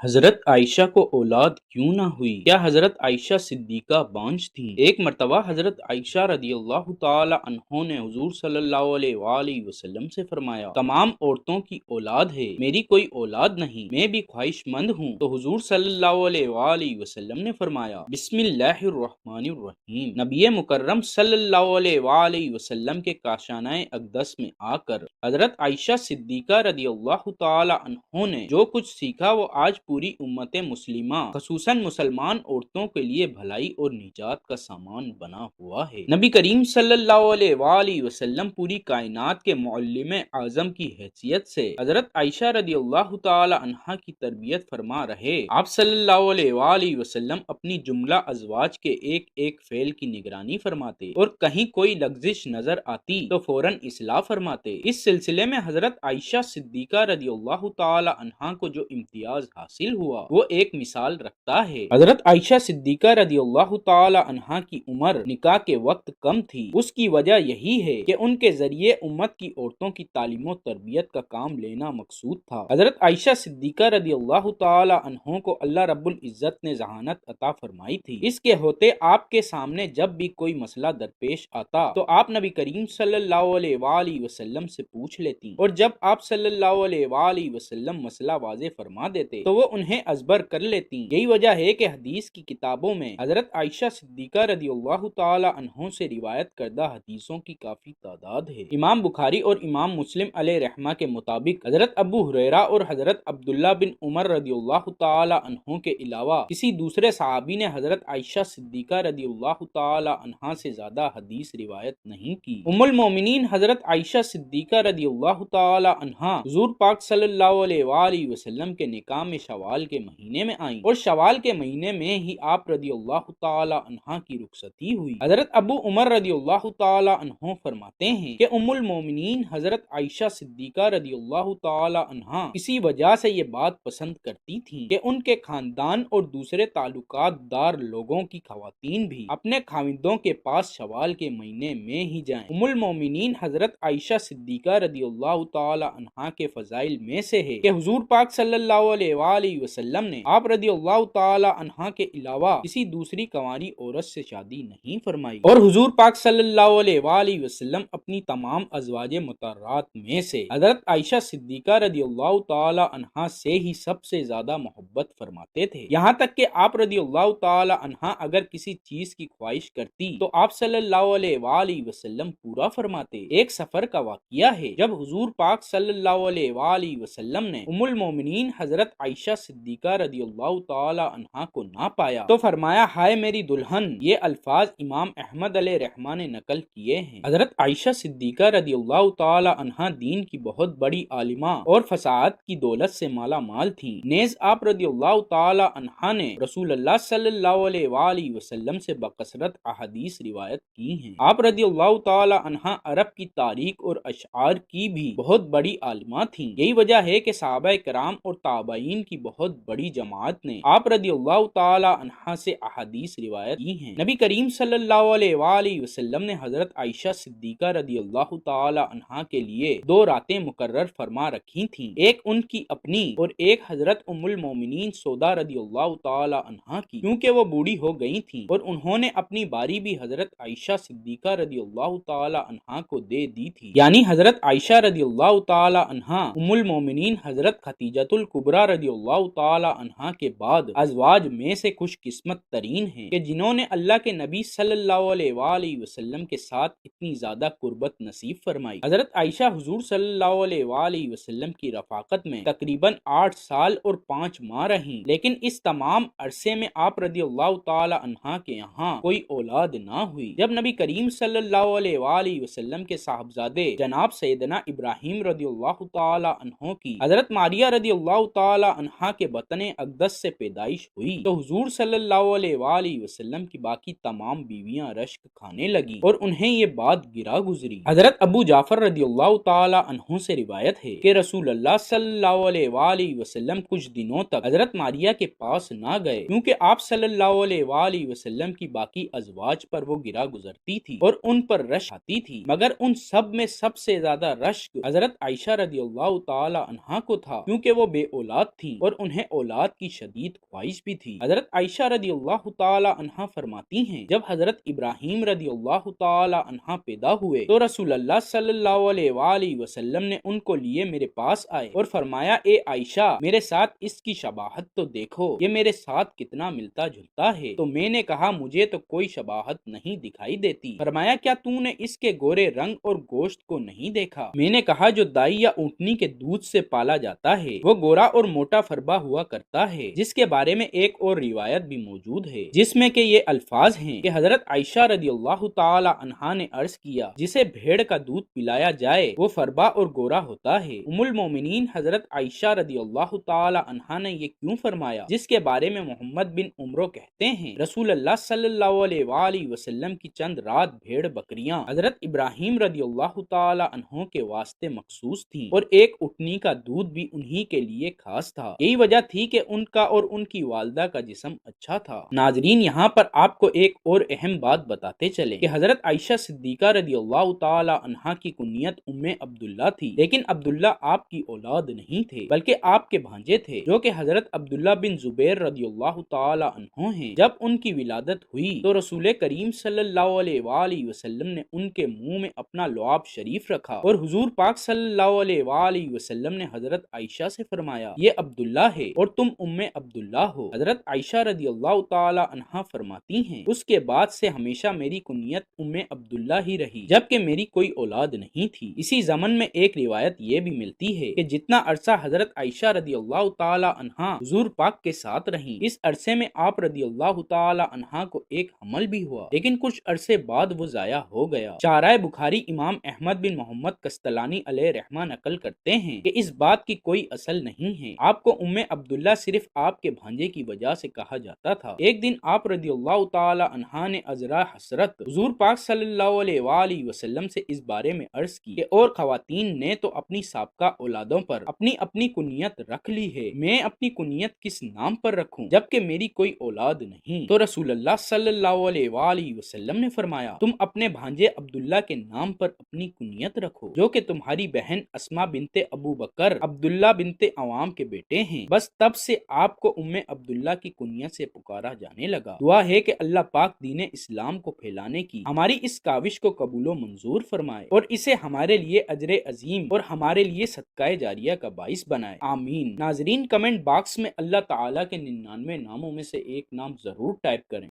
حضرت عائشہ کو اولاد کیوں نہ ہوئی؟ کیا حضرت عائشہ صدیقہ بانجھ تھیں؟ ایک مرتبہ حضرت عائشہ رضی اللہ تعالی عنہ نے حضور صلی اللہ علیہ وآلہ وسلم سے فرمایا، تمام عورتوں کی اولاد ہے، میری کوئی اولاد نہیں، میں بھی خواہش مند ہوں۔ تو حضور صلی اللہ علیہ وآلہ وسلم نے فرمایا، بسم اللہ الرحمن الرحیم۔ نبی مکرم صلی اللہ علیہ وآلہ وسلم کے کاشانہ اقدس میں آ کر حضرت عائشہ صدیقہ رضی اللہ تعالی عنہ نے جو کچھ سیکھا وہ آج پوری امت مسلمہ خصوصاً مسلمان عورتوں کے لیے بھلائی اور نجات کا سامان بنا ہوا ہے۔ نبی کریم صلی اللہ علیہ وآلہ وسلم پوری کائنات کے معلم اعظم کی حیثیت سے حضرت عائشہ رضی اللہ تعالی عنہا کی تربیت فرما رہے۔ آپ صلی اللہ علیہ وآلہ وسلم اپنی جملہ ازواج کے ایک ایک فعل کی نگرانی فرماتے اور کہیں کوئی لغزش نظر آتی تو فوراً اصلاح فرماتے۔ اس سلسلے میں حضرت عائشہ صدیقہ رضی اللہ تعالی عنہا کو جو امتیاز حاصل ہوا وہ ایک مثال رکھتا ہے۔ حضرت عائشہ صدیقہ رضی اللہ تعالی عنہا کی عمر نکاح کے وقت کم تھی، اس کی وجہ یہی ہے کہ ان کے ذریعے امت کی عورتوں کی تعلیم و تربیت کا کام لینا مقصود تھا۔ حضرت عائشہ صدیقہ رضی اللہ تعالی عنہ کو اللہ رب العزت نے ذہانت عطا فرمائی تھی، اس کے ہوتے آپ کے سامنے جب بھی کوئی مسئلہ درپیش آتا تو آپ نبی کریم صلی اللہ علیہ وآلہ وسلم سے پوچھ لیتی، اور جب آپ صلی اللہ علیہ وآلہ وسلم مسئلہ واضح فرما دیتے تو وہ انہیں ازبر کر لیتی۔ یہی وجہ ہے کہ حدیث کی کتابوں میں حضرت عائشہ صدیقہ رضی اللہ تعالی عنہ سے روایت کردہ حدیثوں کی کافی تعداد ہے۔ امام بخاری اور امام مسلم علیہ رحمہ کے مطابق حضرت ابو ہریرہ اور حضرت عبداللہ بن عمر رضی اللہ تعالی عنہ کے علاوہ کسی دوسرے صحابی نے حضرت عائشہ صدیقہ رضی اللہ تعالی عنہا سے زیادہ حدیث روایت نہیں کی۔ ام المومنین حضرت عائشہ صدیقہ رضی اللہ تعالی عنہا حضور پاک صلی اللہ علیہ وآلہ وسلم کے نکاح میں شوال کے مہینے میں آئیں اور شوال کے مہینے میں ہی آپ رضی اللہ تعالی عنہا کی رخصتی ہوئی۔ حضرت ابو عمر رضی اللہ تعالی عنہ فرماتے ہیں کہ ام المومنین حضرت عائشہ صدیقہ رضی اللہ تعالی عنہا کسی وجہ سے یہ بات پسند کرتی تھیں کہ ان کے خاندان اور دوسرے تعلقات دار لوگوں کی خواتین بھی اپنے خاوندوں کے پاس شوال کے مہینے میں ہی جائیں۔ ام المومنین حضرت عائشہ صدیقہ رضی اللہ تعالی عنہا کے فضائل میں سے ہے کہ حضور پاک صلی اللہ علیہ وآلہ وسلم نے آپ رضی اللہ تعالی عنہا کے علاوہ کسی دوسری کنواری عورت سے شادی نہیں فرمائی، اور حضور پاک صلی اللہ علیہ وآلہ وسلم اپنی تمام ازواج مطہرات میں سے حضرت عائشہ صدیقہ رضی اللہ تعالی عنہا سے ہی سب سے زیادہ محبت فرماتے تھے، یہاں تک کہ آپ رضی اللہ تعالی عنہا اگر کسی چیز کی خواہش کرتی تو آپ صلی اللہ علیہ وآلہ وسلم پورا فرماتے۔ ایک سفر کا واقعہ ہے جب حضور پاک صلی اللہ علیہ وآلہ وسلم نے ام المومنین حضرت عائشہ صدیقہ رضی اللہ تعالی عنہا کو نہ پایا تو فرمایا، ہائے میری دلہن۔ یہ الفاظ امام احمد علیہ رحمہ نے نقل کیے ہیں۔ حضرت عائشہ صدیقہ رضی اللہ تعالی عنہا دین کی بہت بڑی عالمہ اور فصاحت کی دولت سے مالا مال تھیں، نیز آپ رضی اللہ تعالی عنہا نے رسول اللہ صلی اللہ علیہ وآلہ وسلم سے بکثرت احادیث روایت کی ہیں۔ آپ رضی اللہ تعالی عنہا عرب کی تاریخ اور اشعار کی بھی بہت بڑی عالمہ تھیں۔ یہی وجہ ہے کہ صحابہ کرام اور تابعین کی بہت بڑی جماعت نے آپ رضی اللہ تعالی عنہا سے احادیث روایت کی ہیں۔ نبی کریم صلی اللہ علیہ وآلہ وسلم نے حضرت عائشہ صدیقہ رضی اللہ تعالی عنہا کے لیے 2 راتیں مقرر فرما رکھی تھیں، ایک ان کی اپنی اور ایک حضرت ام المومنین سودا رضی اللہ تعالی عنہا کی، کیونکہ وہ بوڑھی ہو گئی تھیں اور انہوں نے اپنی باری بھی حضرت عائشہ صدیقہ رضی اللہ تعالی عنہا کو دے دی تھی، یعنی حضرت عائشہ رضی اللہ تعالی عنہا ام المومنین حضرت خدیجہ الکبریٰ رضی اللہ تعالی عنہا کے بعد ازواج میں سے خوش قسمت ترین ہیں کہ جنہوں نے اللہ کے نبی صلی اللہ علیہ وآلہ وسلم کے ساتھ اتنی زیادہ قربت نصیب فرمائی۔ حضرت عائشہ حضور صلی اللہ علیہ وآلہ وسلم کی رفاقت میں تقریباً 8 سال اور 5 ماہ رہیں، لیکن اس تمام عرصے میں آپ رضی اللہ تعالی عنہا کے یہاں کوئی اولاد نہ ہوئی۔ جب نبی کریم صلی اللہ علیہ وآلہ وسلم کے صاحبزادے جناب سیدنا ابراہیم رضی اللہ تعالی عنہ کی حضرت ماریہ رضی اللہ تعالی عنہا کے بطن اقدس سے پیدائش ہوئی تو حضور صلی اللہ علیہ وآلہ وسلم کی باقی تمام بیویاں رشک کھانے لگی اور انہیں یہ بات گرا گزری۔ حضرت ابو جعفر رضی اللہ تعالی عنہ سے روایت ہے کہ رسول اللہ صلی اللہ علیہ وآلہ وسلم کچھ دنوں تک حضرت ماریہ کے پاس نہ گئے، کیونکہ آپ صلی اللہ علیہ وآلہ وسلم کی باقی ازواج پر وہ گرا گزرتی تھی اور ان پر رشک آتی تھی، مگر ان سب میں سب سے زیادہ رشک حضرت عائشہ رضی اللہ تعالی عنہا کو تھا، کیونکہ وہ بے اولاد تھی اور انہیں اولاد کی شدید خواہش بھی تھی۔ حضرت عائشہ رضی اللہ تعالی عنہا فرماتی ہیں جب حضرت ابراہیم رضی اللہ تعالی عنہ پیدا ہوئے تو رسول اللہ صلی اللہ علیہ وآلہ وسلم نے ان کو لیے میرے پاس آئے اور فرمایا اے عائشہ میرے ساتھ اس کی شباہت تو دیکھو، یہ میرے ساتھ کتنا ملتا جلتا ہے۔ تو میں نے کہا مجھے تو کوئی شباہت نہیں دکھائی دیتی۔ فرمایا کیا تو نے اس کے گورے رنگ اور گوشت کو نہیں دیکھا؟ میں نے کہا جو دائی یا اونٹنی کے دودھ سے پالا جاتا ہے وہ گورا اور موٹا فربا ہوا کرتا ہے، جس کے بارے میں ایک اور روایت بھی موجود ہے جس میں کہ یہ الفاظ ہیں کہ حضرت عائشہ رضی اللہ تعالی عنہا نے عرض کیا جسے بھیڑ کا دودھ پلایا جائے وہ فربا اور گورا ہوتا ہے۔ ام المومنین حضرت عائشہ رضی اللہ تعالی عنہا نے یہ کیوں فرمایا؟ جس کے بارے میں محمد بن عمرو کہتے ہیں رسول اللہ صلی اللہ علیہ وآلہ وسلم کی چند رات بھیڑ بکریاں حضرت ابراہیم رضی اللہ تعالی عنہ کے واسطے مخصوص تھیں اور ایک اٹھنی کا دودھ بھی انہی کے لیے خاص تھا۔ یہی وجہ تھی کہ ان کا اور ان کی والدہ کا جسم اچھا تھا۔ ناظرین یہاں پر آپ کو ایک اور اہم بات بتاتے چلے کہ حضرت عائشہ صدیقہ رضی اللہ تعالی عنہا کی کنیت ام عبداللہ تھی، لیکن عبداللہ آپ کی اولاد نہیں تھے بلکہ آپ کے بھانجے تھے جو کہ حضرت عبداللہ بن زبیر رضی اللہ تعالی عنہ ہیں۔ جب ان کی ولادت ہوئی تو رسول کریم صلی اللہ علیہ وآلہ وسلم نے ان کے منہ میں اپنا لعاب شریف رکھا اور حضور پاک صلی اللہ علیہ وآلہ وسلم نے حضرت عائشہ سے فرمایا یہ عبداللہ ہے اور تم ام عبداللہ ہو۔ حضرت عائشہ رضی اللہ تعالی عنہا فرماتی ہیں اس کے بعد سے ہمیشہ میری کنیت ام عبداللہ ہی رہی جبکہ میری کوئی اولاد نہیں تھی۔ اسی زمن میں ایک روایت یہ بھی ملتی ہے کہ جتنا عرصہ حضرت عائشہ رضی اللہ تعالی عنہا حضور پاک کے ساتھ رہیں اس عرصے میں آپ رضی اللہ تعالی عنہا کو ایک حمل بھی ہوا لیکن کچھ عرصے بعد وہ ضائع ہو گیا۔ چارہ بخاری امام احمد بن محمد کستلانی علیہ رحمہ نقل کرتے ہیں کہ اس بات کی کوئی اصل نہیں ہے، آپ کو ام عبداللہ صرف آپ کے بھانجے کی وجہ سے کہا جاتا تھا۔ ایک دن آپ رضی اللہ تعالی عنہا نے عذرا حسرت حضور پاک صلی اللہ علیہ وآلہ وسلم سے اس بارے میں عرض کی کہ اور خواتین نے تو اپنی سابقہ اولادوں پر اپنی اپنی کنیت رکھ لی ہے، میں اپنی کنیت کس نام پر رکھوں جبکہ میری کوئی اولاد نہیں؟ تو رسول اللہ صلی اللہ علیہ وآلہ وسلم نے فرمایا تم اپنے بھانجے عبداللہ کے نام پر اپنی کنیت رکھو جو کہ تمہاری بہن اسما بنت ابو بکر عبداللہ بنت عوام کے بیٹے ہیں۔ بس تب سے آپ کو ام عبداللہ کی کنیت سے پکارا جانے لگا۔ دعا ہے کہ اللہ پاک دین اسلام کو پھیلانے کی ہماری اس کاوش کو قبول و منظور فرمائے اور اسے ہمارے لیے اجر عظیم اور ہمارے لیے صدقہ جاریہ کا باعث بنائے، آمین۔ ناظرین کمنٹ باکس میں اللہ تعالیٰ کے 99 ناموں میں سے ایک نام ضرور ٹائپ کریں۔